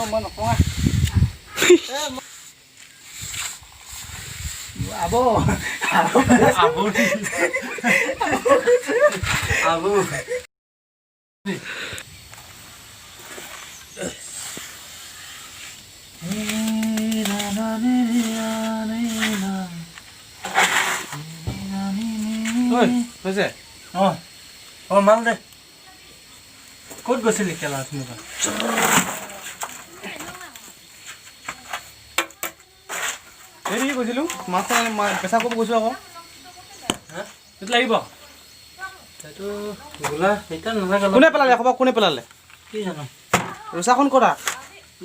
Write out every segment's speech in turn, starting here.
Mo nako nga. Abo. Abo. Abo. Oi, হৈছে? মাল দে। ক'ত গৈছিলি কেলা তুমি? হেৰি কৈছিলোঁ মাছ পেচা কৰিব গৈছোঁ আকৌ সেইটো লাগিব এইটো গোলা সেইটা নালাগে কোনে পেলালে খবৰ কোনে পেলালে কি জানো ৰোচাখন কৰা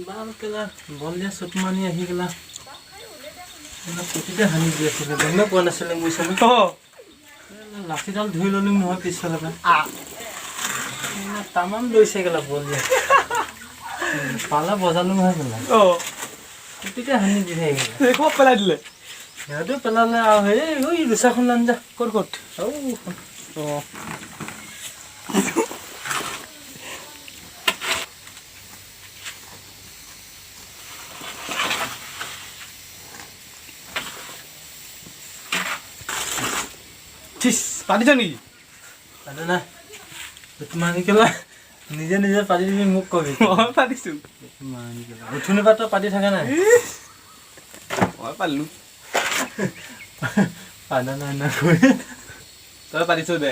বাল কেলা বল দিয়া চুট মানি আহি গেলা প্ৰতিতে হানি দি আছিলে গমে পোৱা নাছিলে মই চালো লাঠিডাল ধুই ল'লো নহয় পিছফালে তামাম লৈছে গেলা বল দিয়া পালা বজালো নহয় গেলা প্ৰতিতে হানি দি থাকিলে খুব পেলাই দিলে সিহঁতেও পেলালে আৰু সেই ৰোচাখন লান যা ক'ত ঠিক পাতিছ নেকি পাতে নাই মানি কেলা নিজে নিজে পাতি দিবি মোক কবি মই পাতিছোঁ মানি কেলা উঠুনি পাত্ৰ পাতি থাকে নাই মই পালোঁ পানা নাই না তই পাতিছ দে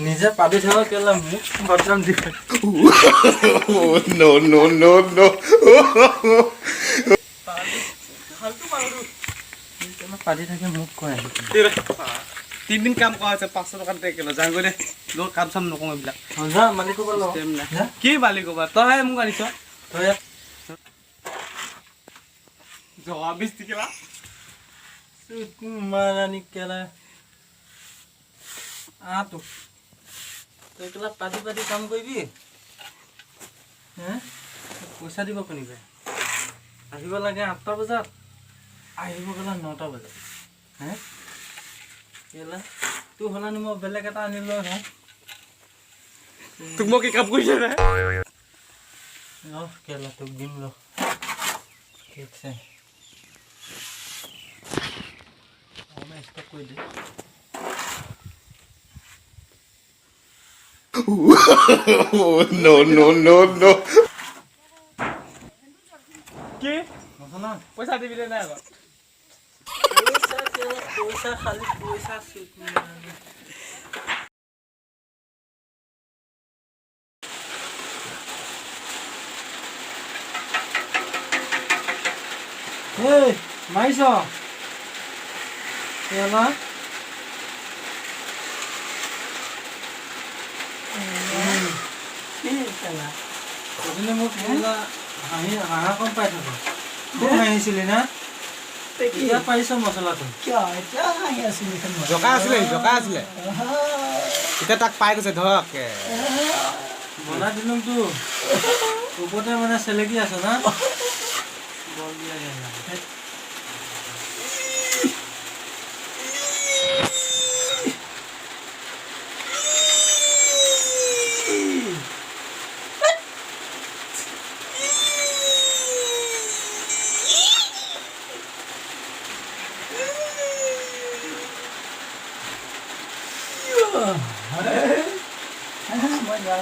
নিজে পাতি থাক কেলা মোক বদনাম দি নো নো নো নো পাতি থাকে মোক কয় তিনদিন কাম কৰা আছে 500 টকা দে কেলা যাওঁ গৈ দে লোক কাম চাম নকওঁ এইবিলাক যা মালিক ক'ব লগ কি মালিক ক'বা তই মোক আনিছ তই জবাব দিছ কেলা মাৰানি কেলা তো তই কেলা পাতি পাতি কাম কৰিবি পইচা দিব কোনিবে আহিব লাগে 8টা বজাত আহিব গ'লা 9টা বজাত কেলা তোৰ হলানি মই বেলেগ এটা আনিলো তোক মই কি কাম কৰিছে ৰে কেলা তোক দিম ৰ ঠিক আছে मैं इसको कोई दे नो नो नो नो के मसला पैसा दिबि ले ना पैसा खाली पैसा सुत ए माइसो কেলা কেলা ওদিনে মোক কেলা হাঁহ কম পাই থাকো খুব হাঁহিছিলি না এতিয়া পাৰিছ মছলাটো কিয় এতিয়া হাঁহি আছিলি জকা আছিলে এতিয়া তাক পাই গৈছে ধৰকে বনা দিলোঁ তো ওপৰতে মানে চেলেকি আছ না বল দিয়া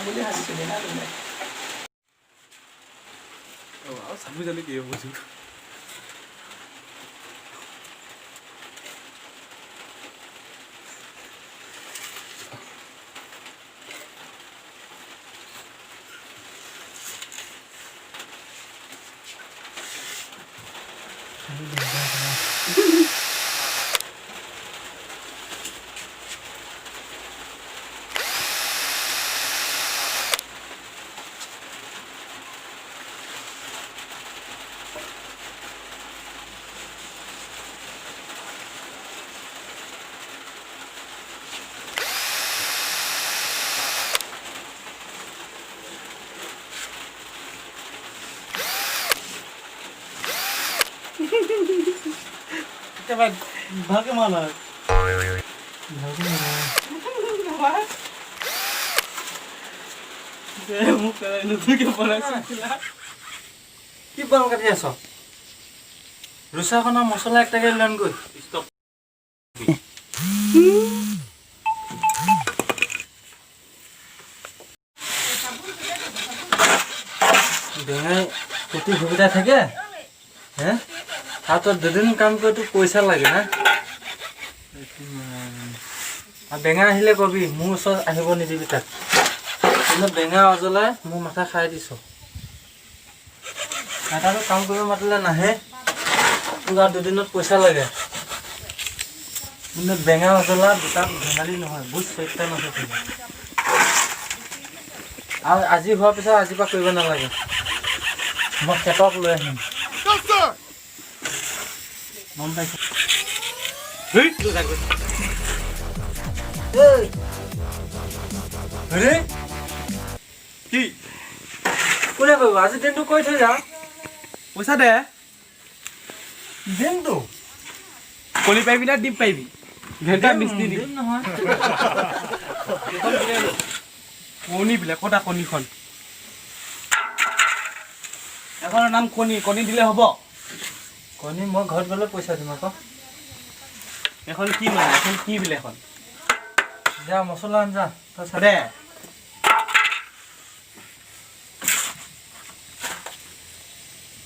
বুলি হাসিছিলি না তুমি ও সামনে জানি কি বুঝু Coba bagaimana? Saya muka ini tuh kepala sila. Ki bang kerja so. Rusak kena masalah ekta kelan gue. Stop. Dengan putih sudah saja. Hah? Atau দুদিন কাম করে তো পয়সা লাগে না আর বেঙা আহিলে কবি মোৰ ওচৰত আহিব নিদিবি তাক কিন্তু বেঙা অজলাই মোৰ মাথা খাই দিছ এটাতো কাম কৰিব মাতিলে নাহে তোক আৰু দুদিনত পইচা লাগে কিন্তু বেঙা অজলা দুটা ধেমালি নহয় বুজ চেষ্টা নহয় আৰু আজি হোৱাৰ পিছত আজিৰ পৰা কৰিব নালাগে মই কেটক লৈ আহিম মন পাইছে হেই তো যাগৈ এই আরে কি কোনে কইব আজি দিনটো কৈ থৈ যা পইচা দে দিনটো কলি পাইবি না ডিপ পাইবি ঘন্টা মিস্ত্রি দিম নহয় কণী বিলে কটা কণীখন এখন নাম কণী দিলে হ'ব কণী মই ঘৰত গ'লে পইচা দিম আকৌ এখন কি মানে এখন কি বিলে এখন যা মছলা আন যা তই চাদে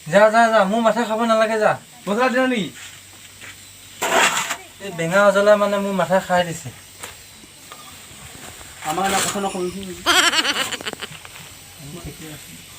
যা যা যা মোৰ মাথা খাব নালাগে যা মছলা দিলা নেকি এই বেঙা অজলা মানে মোৰ মাথা খাই দিছে আমাৰ না কথা নকবি ঠিকে আছে